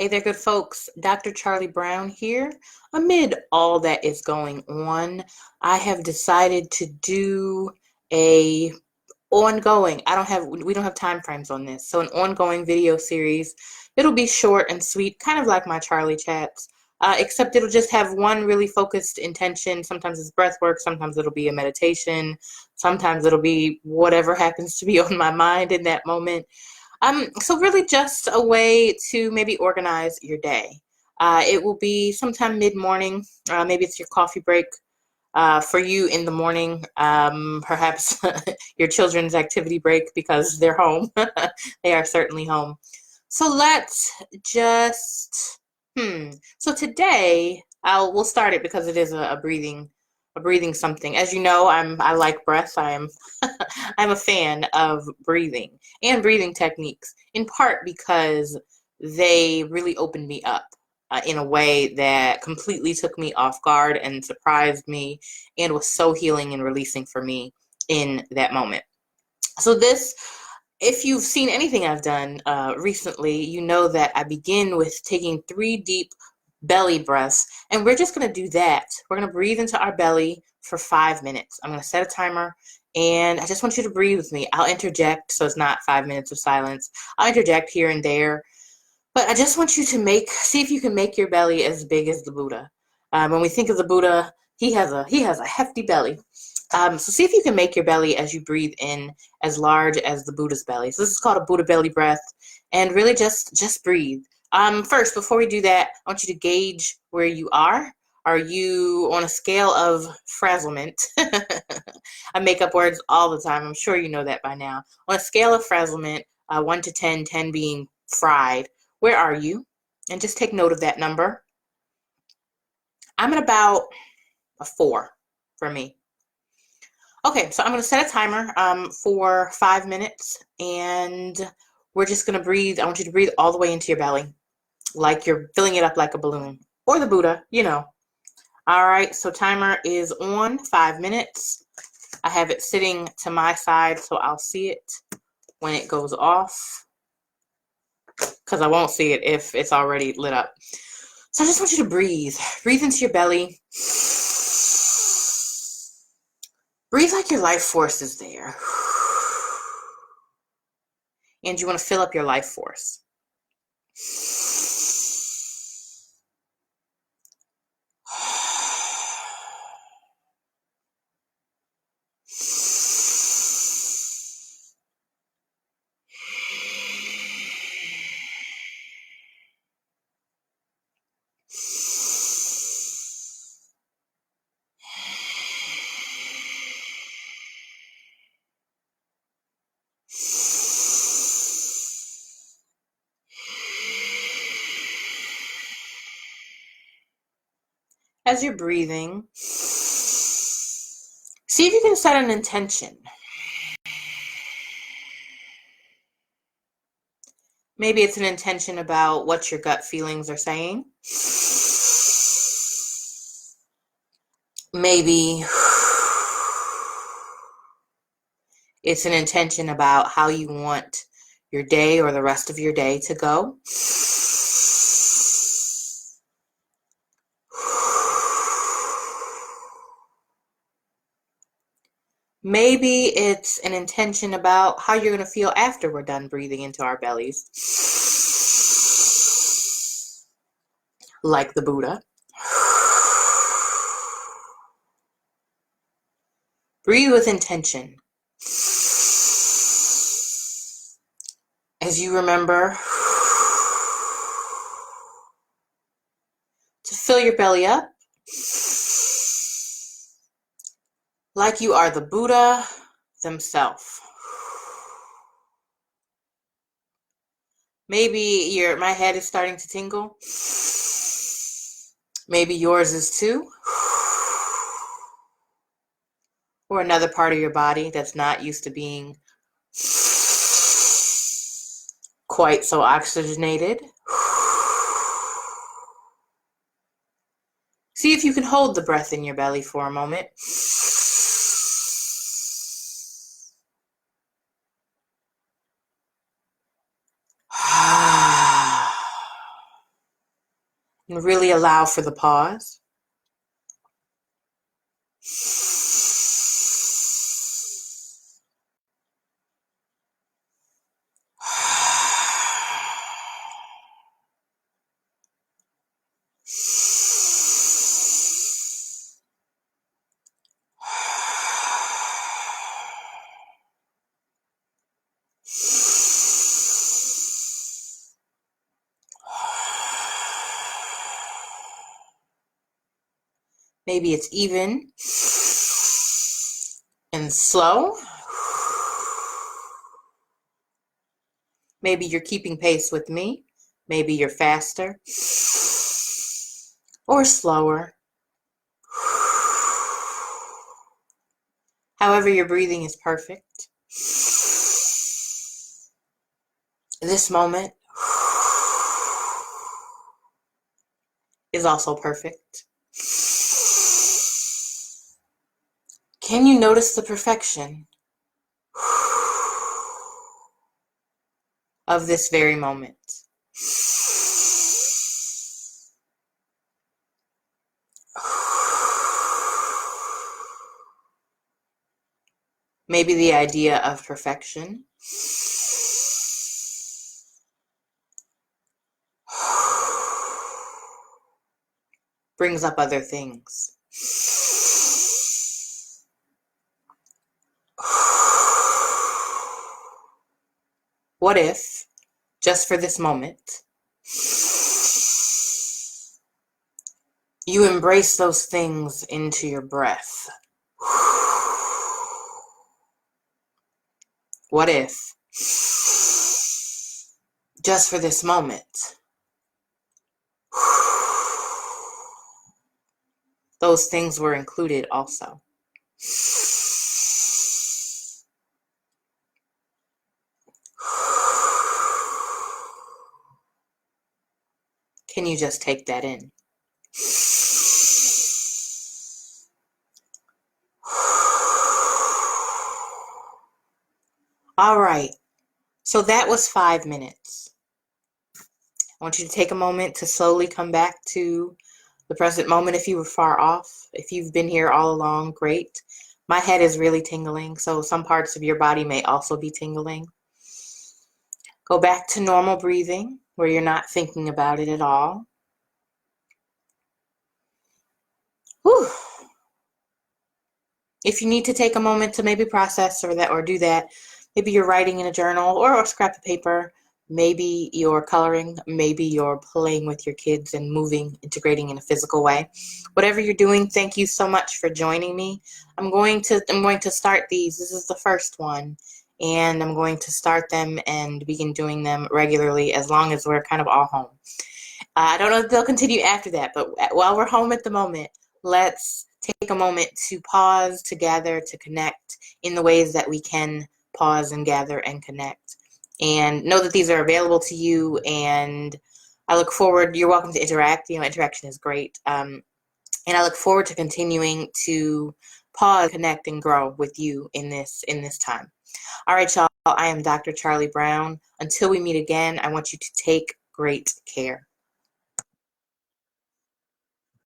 Hey there, good folks. Dr. Charlie Brown here. Amid all that is going on, I have decided to do a ongoing. We don't have time frames on this. So an ongoing video series. It'll be short and sweet, kind of like my Charlie chats. Except it'll just have one really focused intention. Sometimes it's breath work, sometimes it'll be a meditation, sometimes it'll be whatever happens to be on my mind in that moment. So really just a way to maybe organize your day. It will be sometime mid-morning. Maybe it's your coffee break for you in the morning. Perhaps your children's activity break because they're home. They are certainly home. So let's just, So today we'll start it because it is a breathing something. As you know, I like breath. I'm a fan of breathing and breathing techniques, in part because they really opened me up in a way that completely took me off guard and surprised me and was so healing and releasing for me in that moment. So this, if you've seen anything I've done recently, you know that I begin with taking 3 deep belly breaths, and we're just going to do that. We're going to breathe into our belly for 5 minutes. I'm going to set a timer, and I just want you to breathe with me. I'll interject, so it's not 5 minutes of silence. I'll interject here and there, but I just want you to see if you can make your belly as big as the Buddha. When we think of the Buddha, he has a hefty belly. So see if you can make your belly as you breathe in as large as the Buddha's belly. So this is called a Buddha belly breath, and really just breathe. First, before we do that, I want you to gauge where you are. Are you on a scale of frazzlement? I make up words all the time. I'm sure you know that by now. On a scale of frazzlement, 1 to 10, 10 being fried, where are you? And just take note of that number. I'm at about a 4 for me. Okay, so I'm going to set a timer for 5 minutes, and we're just going to breathe. I want you to breathe all the way into your belly, like you're filling it up like a balloon, or the Buddha, you know. All right, so timer is on, 5 minutes. I have it sitting to my side, so I'll see it when it goes off, because I won't see it if it's already lit up. So I just want you to breathe. Breathe into your belly. Breathe like your life force is there. And you want to fill up your life force. As you're breathing, see if you can set an intention. Maybe it's an intention about what your gut feelings are saying. Maybe it's an intention about how you want your day or the rest of your day to go. Maybe it's an intention about how you're going to feel after we're done breathing into our bellies. Like the Buddha. Breathe with intention. As you remember to fill your belly up like you are the Buddha themselves. Maybe my head is starting to tingle. Maybe yours is too. Or another part of your body that's not used to being quite so oxygenated. See if you can hold the breath in your belly for a moment. And really allow for the pause. Maybe it's even and slow. Maybe you're keeping pace with me. Maybe you're faster or slower. However, your breathing is perfect. This moment is also perfect. Can you notice the perfection of this very moment? Maybe the idea of perfection brings up other things. What if, just for this moment, you embrace those things into your breath? What if, just for this moment, those things were included also? Can you just take that in? All right, so that was 5 minutes. I want you to take a moment to slowly come back to the present moment. If you were far off, if you've been here all along, great. My head is really tingling, so some parts of your body may also be tingling. Go back to normal breathing, where you're not thinking about it at all. Whew. If you need to take a moment to maybe process or do that, maybe you're writing in a journal or a scrap of paper, maybe you're coloring, maybe you're playing with your kids and moving, integrating in a physical way. Whatever you're doing, thank you so much for joining me. I'm going to start these. This is the first one, and I'm going to start them and begin doing them regularly as long as we're kind of all home. I don't know if they'll continue after that, but while we're home at the moment, let's take a moment to pause, to gather, to connect in the ways that we can pause and gather and connect. And know that these are available to you, and I look forward. You're welcome to interact. Interaction is great. And I look forward to continuing to pause, connect, and grow with you in this time. All right, y'all. I am Dr. Charli Brown. Until we meet again, I want you to take great care.